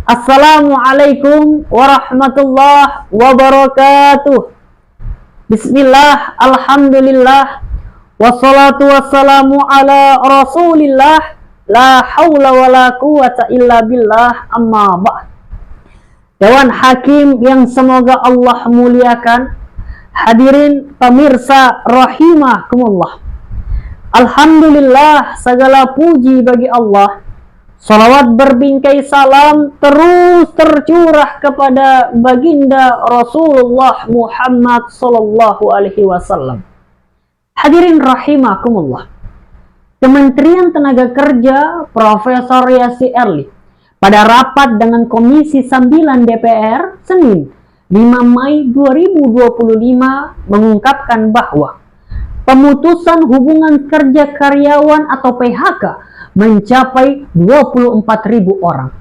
Assalamualaikum warahmatullahi wabarakatuh. Bismillah, alhamdulillah, wassalatu wassalamu ala rasulillah, la hawla wa la quwata illa billah, amma ba'd. Dewan Hakim yang semoga Allah muliakan, hadirin pemirsa rahimakumullah. Alhamdulillah, segala puji bagi Allah. Salawat berbingkai salam terus tercurah kepada baginda Rasulullah Muhammad sallallahu alaihi wasallam. Hadirin rahimakumullah. Kementerian Tenaga Kerja Profesor Yassi Erli pada rapat dengan Komisi 9 DPR Senin 5 Mei 2025 mengungkapkan bahwa pemutusan hubungan kerja karyawan atau PHK mencapai 24.000 orang.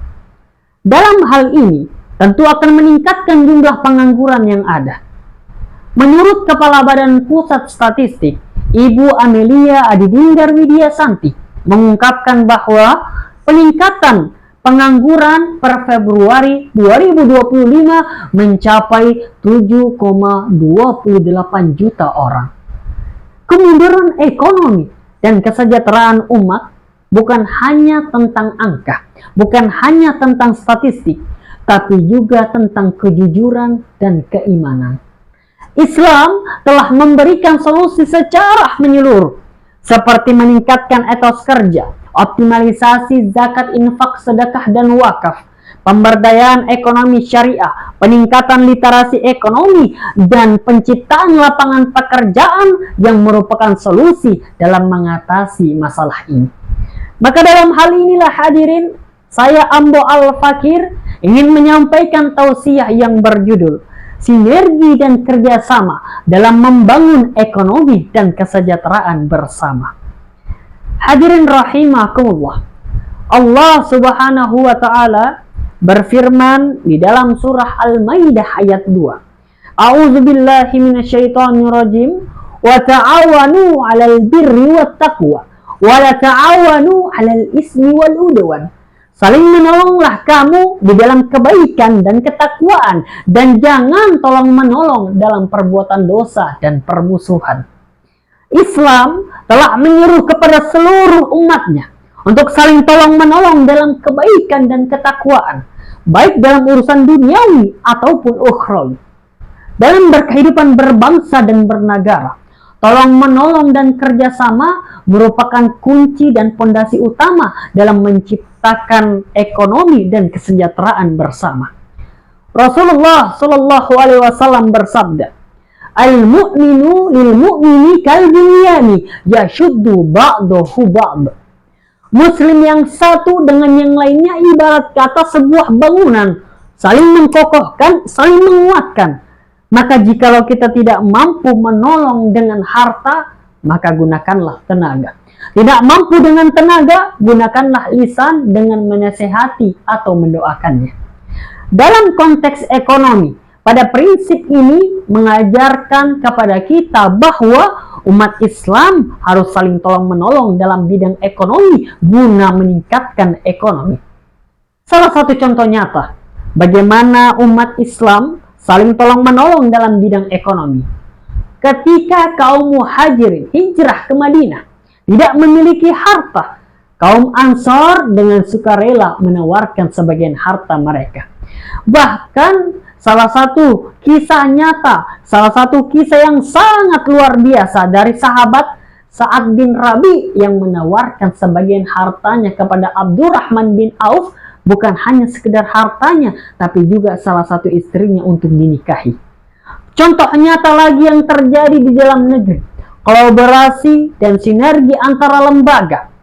Dalam hal ini, tentu akan meningkatkan jumlah pengangguran yang ada. Menurut Kepala Badan Pusat Statistik, Ibu Amelia Adidinggar Widyasanti mengungkapkan bahwa peningkatan pengangguran per Februari 2025 mencapai 7,28 juta orang. Kemunduran ekonomi dan kesejahteraan umat bukan hanya tentang angka, bukan hanya tentang statistik, tapi juga tentang kejujuran dan keimanan. Islam telah memberikan solusi secara menyeluruh, seperti meningkatkan etos kerja, optimalisasi zakat, infak, sedekah, dan wakaf, pemberdayaan ekonomi syariah, peningkatan literasi ekonomi, dan penciptaan lapangan pekerjaan yang merupakan solusi dalam mengatasi masalah ini. Maka dalam hal inilah hadirin, saya Ambo Al-Fakir ingin menyampaikan tausiah yang berjudul Sinergi dan Kerjasama dalam Membangun Ekonomi dan Kesejahteraan Bersama. Hadirin rahimakumullah, Allah Subhanahu wa Ta'ala berfirman di dalam surah Al-Maidah ayat 2. A'udzubillahi minasyaitonirrajim. Wa ta'awanu 'alal birri wat taqwa wa la ta'awanu 'alal ismi wal udwan. Saling menolonglah kamu di dalam kebaikan dan ketakwaan, dan jangan tolong-menolong dalam perbuatan dosa dan permusuhan. Islam telah menyuruh kepada seluruh umatnya untuk saling tolong-menolong dalam kebaikan dan ketakwaan, baik dalam urusan duniawi ataupun ukhrawi. Dalam berkehidupan berbangsa dan bernegara, tolong-menolong dan kerjasama merupakan kunci dan fondasi utama dalam menciptakan ekonomi dan kesejahteraan bersama. Rasulullah Shallallahu Alaihi Wasallam bersabda, "Al-mu'minu lil-mu'mini kal-bunyani yashuddu ba'dahu ba'd." Muslim yang satu dengan yang lainnya ibarat kata sebuah bangunan, saling mengkokohkan, saling menguatkan. Maka jikalau kita tidak mampu menolong dengan harta, maka gunakanlah tenaga. Tidak mampu dengan tenaga, gunakanlah lisan dengan menasehati atau mendoakannya. Dalam konteks ekonomi, pada prinsip ini mengajarkan kepada kita bahwa umat Islam harus saling tolong-menolong dalam bidang ekonomi guna meningkatkan ekonomi. Salah satu contoh nyata bagaimana umat Islam saling tolong-menolong dalam bidang ekonomi. Ketika kaum muhajirin hijrah ke Madinah tidak memiliki harta, kaum Ansor dengan sukarela menawarkan sebagian harta mereka. Bahkan salah satu kisah nyata, salah satu kisah yang sangat luar biasa dari sahabat Sa'ad bin Rabi yang menawarkan sebagian hartanya kepada Abdurrahman bin Auf, bukan hanya sekedar hartanya, tapi juga salah satu istrinya untuk dinikahi. Contoh nyata lagi yang terjadi di dalam negeri, kolaborasi dan sinergi antara lembaga,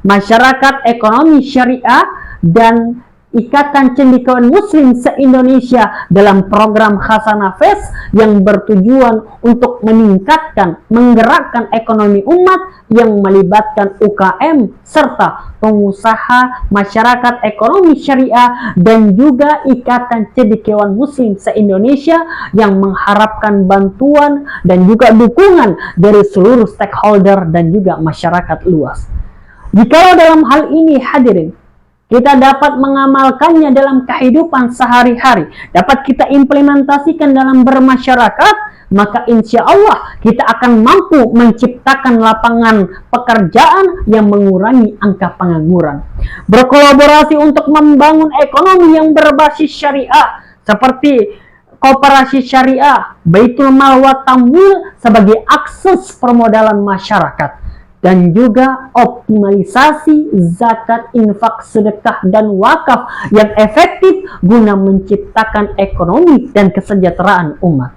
masyarakat ekonomi syariah, dan Ikatan Cendekiawan Muslim se-Indonesia dalam program Hasanah Fest yang bertujuan untuk meningkatkan, menggerakkan ekonomi umat yang melibatkan UKM serta pengusaha masyarakat ekonomi syariah, dan juga Ikatan Cendekiawan Muslim se-Indonesia yang mengharapkan bantuan dan juga dukungan dari seluruh stakeholder dan juga masyarakat luas. Jikalau dalam hal ini hadirin, kita dapat mengamalkannya dalam kehidupan sehari-hari, dapat kita implementasikan dalam bermasyarakat, maka insya Allah kita akan mampu menciptakan lapangan pekerjaan yang mengurangi angka pengangguran. Berkolaborasi untuk membangun ekonomi yang berbasis syariah seperti koperasi syariah, Baitul Mal wa Tamwil sebagai akses permodalan masyarakat, dan juga optimalisasi zakat, infak, sedekah, dan wakaf yang efektif guna menciptakan ekonomi dan kesejahteraan umat.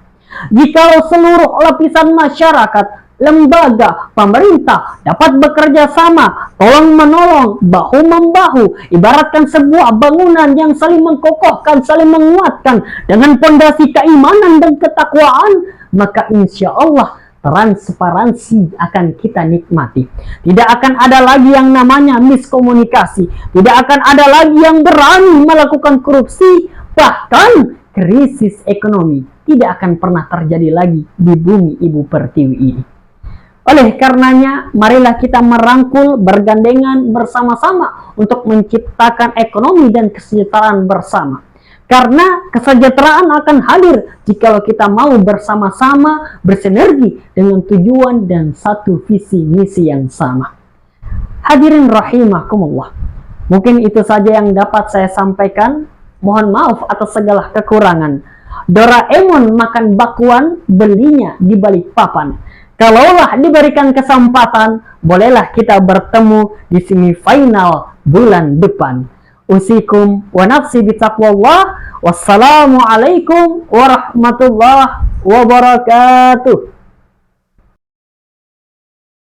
Jikalau seluruh lapisan masyarakat, lembaga, pemerintah dapat bekerja sama, tolong-menolong, bahu-membahu, ibaratkan sebuah bangunan yang saling mengkokohkan, saling menguatkan dengan fondasi keimanan dan ketakwaan, maka insya Allah transparansi akan kita nikmati. Tidak akan ada lagi yang namanya miskomunikasi, tidak akan ada lagi yang berani melakukan korupsi, bahkan krisis ekonomi tidak akan pernah terjadi lagi di bumi Ibu Pertiwi ini. Oleh karenanya, marilah kita merangkul, bergandengan bersama-sama untuk menciptakan ekonomi dan kesejahteraan bersama. Karena kesejahteraan akan hadir jikalau kita mau bersama-sama bersinergi dengan tujuan dan satu visi misi yang sama. Hadirin rahimakumullah. Mungkin itu saja yang dapat saya sampaikan. Mohon maaf atas segala kekurangan. Doraemon makan bakwan, belinya di balik papan. Kalaulah diberikan kesempatan, bolehlah kita bertemu di semifinal bulan depan. Usikum wa nafsi bitaqwallah. Wassalamualaikum warahmatullahi wabarakatuh.